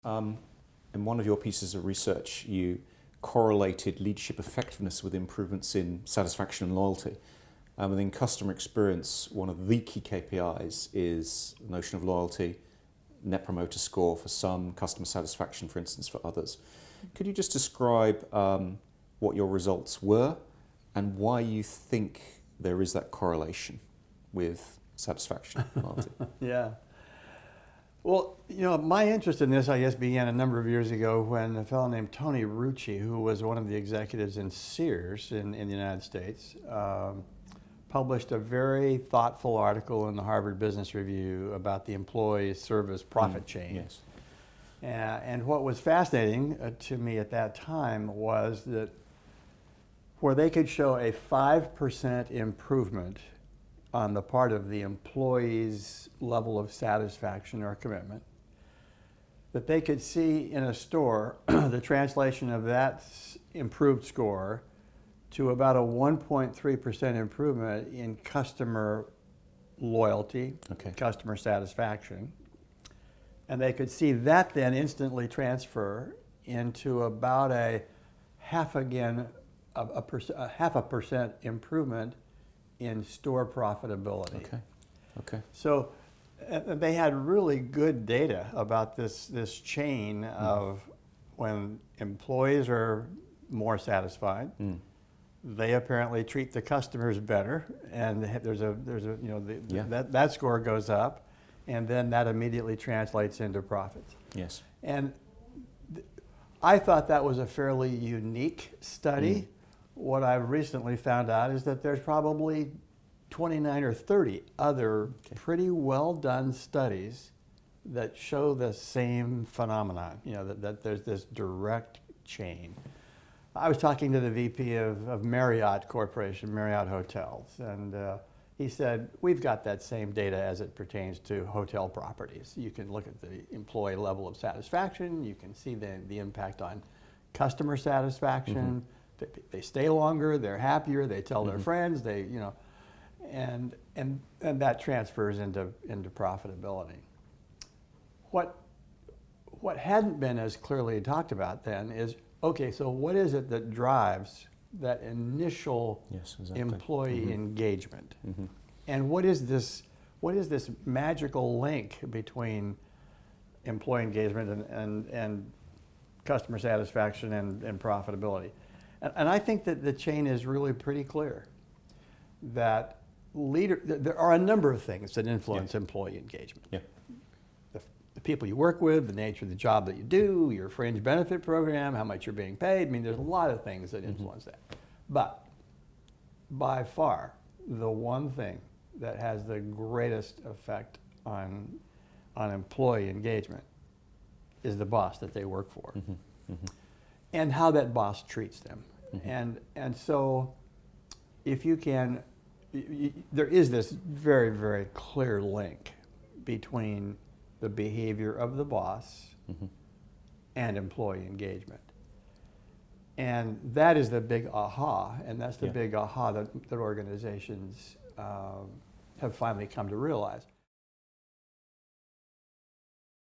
In one of your pieces of research, you correlated leadership effectiveness with improvements in satisfaction and loyalty. Within customer experience, one of the key KPIs is the notion of loyalty, net promoter score for some, customer satisfaction, for instance, for others. Could you just describe what your results were and why you think there is that correlation with satisfaction and loyalty? Yeah. Well, my interest in this, I guess, began a number of years ago when a fellow named Tony Rucci, who was one of the executives in Sears in the United States, published a very thoughtful article in the Harvard Business Review about the employee service profit chain. Yes. And what was fascinating to me at that time was that where they could show a 5% improvement on the part of the employee's level of satisfaction or commitment, that they could see in a store the translation of that improved score to about a 1.3% improvement in customer loyalty, customer satisfaction. And they could see that then instantly transfer into about a half a percent improvement in store profitability. Okay. So they had really good data about this chain of when employees are more satisfied, they apparently treat the customers better, and that score goes up, and then that immediately translates into profits. Yes. And I thought that was a fairly unique study. What I've recently found out is that there's probably 29 or 30 other pretty well done studies that show the same phenomenon, that there's this direct chain. I was talking to the VP of Marriott Corporation, Marriott Hotels, and he said, we've got that same data as it pertains to hotel properties. You can look at the employee level of satisfaction, you can see the impact on customer satisfaction, they stay longer, they're happier, they tell their friends, and that transfers into profitability. What hadn't been as clearly talked about then is, okay, so what is it that drives that initial employee engagement? And what is this magical link between employee engagement and customer satisfaction and profitability? And I think that the chain is really pretty clear. That there are a number of things that influence employee engagement. The people you work with, the nature of the job that you do, your fringe benefit program, how much you're being paid. I mean, there's a lot of things that influence that. But by far, the one thing that has the greatest effect on employee engagement is the boss that they work for, and how that boss treats them. And so, if you can, there is this very, very clear link between the behavior of the boss and employee engagement. And that is the big aha, and that's the big aha that organizations have finally come to realize.